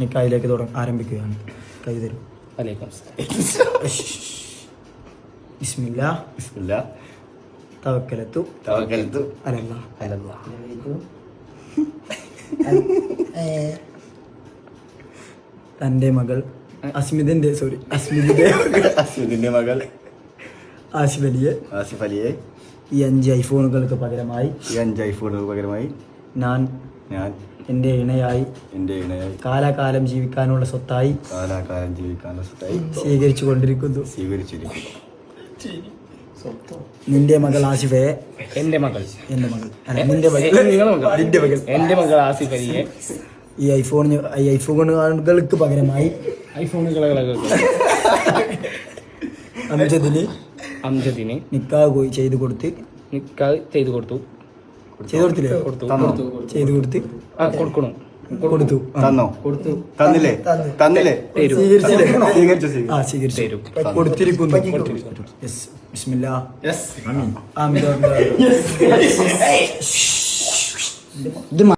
നിക്കായിലേക്ക് ആരംഭിക്കുകയാണ്. കൈ തരും. ബിസ്മില്ലാ തവക്കലത്തു അലല്ലാഹ്. തന്റെ മകൾ അസ്മിതിന്റെ മകൾ ആസിഫ് അലിയെ ഈ 5 ഐഫോണുകൾക്ക് പകരമായി ഞാൻ എന്റെ ഇണയായി കാലാകാലം ജീവിക്കാനുള്ള സ്വത്തായി സ്വീകരിച്ചു കൊണ്ടിരിക്കുന്നു. നിന്റെ മകൾ ആസിഫയെ എന്റെ മകൾ ആസിഫ് അലിയെ ഈ ഐഫോണുകൾക്ക് പകരമായി അംജദിന് നിക്കാഹ് ചെയ്തു കൊടുത്തു. കൊടുത്തിരിക്കുന്നു.